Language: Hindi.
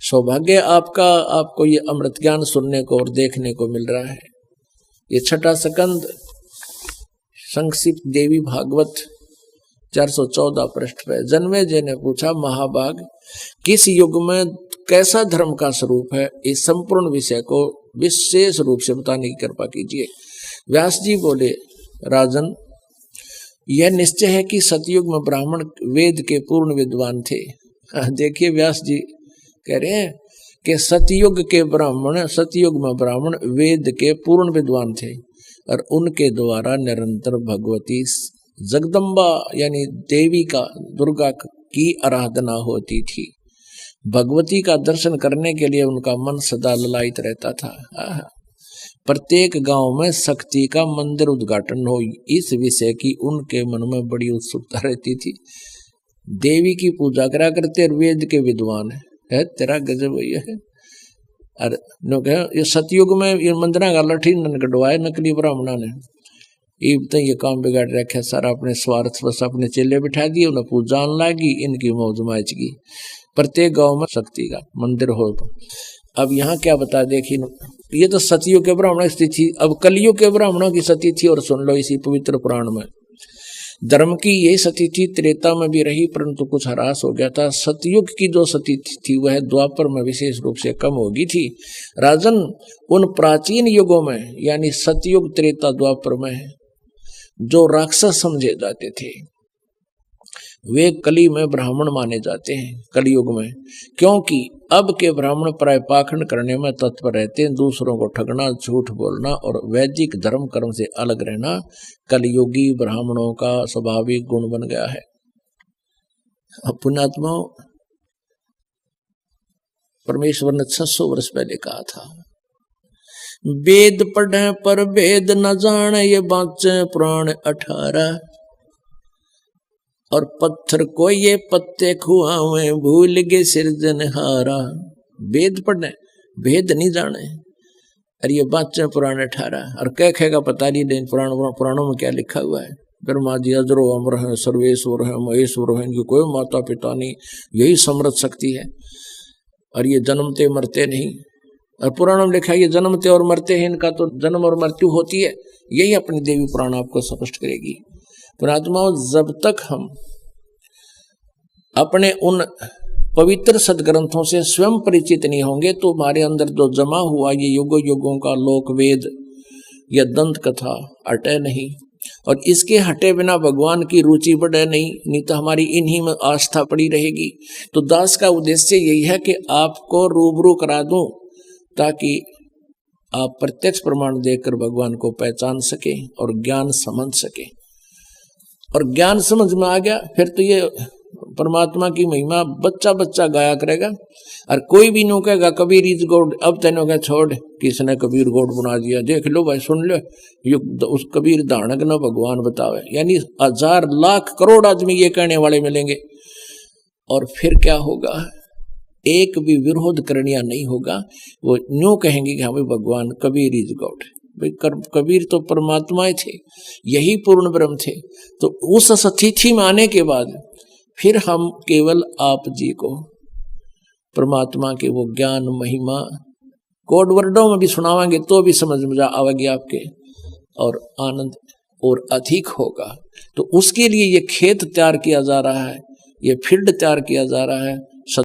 सौभाग्य आपका, आपको ये अमृत ज्ञान सुनने को और देखने को मिल रहा है। ये छठा स्कंद संक्षिप्त देवी भागवत 414 पृष्ठ पे। जन्मेजय ने पूछा, महाभाग किस युग में कैसा धर्म का स्वरूप है, इस संपूर्ण विषय को विशेष रूप से बताने की कृपा कीजिए। व्यास जी बोले, राजन यह निश्चय है कि सतयुग में ब्राह्मण वेद के पूर्ण विद्वान थे। देखिए व्यास जी कह रहे हैं कि सतयुग में ब्राह्मण वेद के पूर्ण विद्वान थे और उनके द्वारा निरंतर भगवती जगदम्बा यानी देवी का, दुर्गा की आराधना होती थी। भगवती का दर्शन करने के लिए उनका मन सदा ललायित रहता था। प्रत्येक गांव में शक्ति का मंदिर उद्घाटन हो, इस विषय की उनके मन में बड़ी उत्सुकता रहती थी। देवी की पूजा करा करते, वेद के विद्वान है तेरा गजब है। अरे ये सतयुग में ये मंदिर का लठी कटवाए नकली ब्राह्मणा ने, ये काम बिगाड़ रखा सारा, अपने स्वार्थ बस अपने चेले बिठा दिए, उन्हें पूजा लागी, इनकी मौज माचगी। प्रत्येक गांव में शक्ति का मंदिर हो। अब यहाँ क्या बता, देखिए ये तो सतयुग के ब्राह्मणों की स्थिति, अब कलयुग के ब्राह्मणों की सती थी। और सुन लो इसी पवित्र पुराण में, धर्म की यही सती थी, त्रेता में भी रही परंतु कुछ ह्रास हो गया था। सतयुग की जो सती थी वह द्वापर में विशेष रूप से कम हो गई थी। राजन उन प्राचीन युगों में यानी सतयुग, त्रेता, द्वापर में जो राक्षस समझे जाते थे वे कली में ब्राह्मण माने जाते हैं कलयुग में, क्योंकि अब के ब्राह्मण प्राय पाखंड करने में तत्पर रहते हैं। दूसरों को ठगना, झूठ बोलना और वैदिक धर्म कर्म से अलग रहना कलयुगी ब्राह्मणों का स्वाभाविक गुण बन गया है। पुण्यात्मा, परमेश्वर ने 600 वर्ष पहले कहा था, वेद पढ़े पर वेद न जाने, ये बाँचे पुराण 18। और पत्थर को ये पत्ते खुआवे, भूल गए सिरजनहारा। वेद पढ़ने, वेद नहीं जाने, और ये बाँचे पुराण 18। और कह का पता नहीं, लेकिन पुराणों में क्या लिखा हुआ है। ब्रह्मा जी अजरो अमर है, सर्वेश्वर है, महेश्वर है, इनकी कोई माता पिता नहीं, यही समृद्ध शक्ति है। और ये जन्मते मरते नहीं। और पुराणों में लिखा है ये जन्मते और मरते हैं, इनका तो जन्म और मृत्यु होती है। यही अपनी देवी पुराण आपको स्पष्ट करेगी। पुणात्माओं, जब तक हम अपने उन पवित्र सदग्रंथों से स्वयं परिचित नहीं होंगे तो हमारे अंदर जो जमा हुआ ये युगों युगों का लोक वेद या दंत कथा हटे नहीं। और इसके हटे बिना भगवान की रुचि बढ़े नहीं तो हमारी इन्हीं में आस्था पड़ी रहेगी। तो दास का उद्देश्य यही है कि आपको रूबरू करा दूं ताकि आप प्रत्यक्ष प्रमाण देखकर भगवान को पहचान सके और ज्ञान समझ सके। और ज्ञान समझ में आ गया फिर तो ये परमात्मा की महिमा बच्चा बच्चा गाया करेगा। और कोई भी नो कहेगा कबीर इज गॉड, अब तेनों का छोड़ किसने कबीर गॉड बना दिया, देख लो भाई, सुन लो, उस कबीर दानक न भगवान बतावे। यानी 1000 लाख करोड़ आदमी ये कहने वाले मिलेंगे। और फिर क्या होगा, एक भी विरोध करनिया नहीं होगा। वो न्यू कहेंगे कि हाँ भाई भगवान कबीर इज गॉड। कबीर तो परमात्मा थे, यही पूर्ण ब्रह्म थे। तो उस स्थिति में आने के बाद फिर हम केवल आप जी को परमात्मा के वो ज्ञान महिमा कोड वर्डों में भी सुनावांगे तो भी समझ में आवेगी आपके, और आनंद और अधिक होगा। तो उसके लिए ये खेत तैयार किया जा रहा है, ये फील्ड तैयार किया जा रहा है।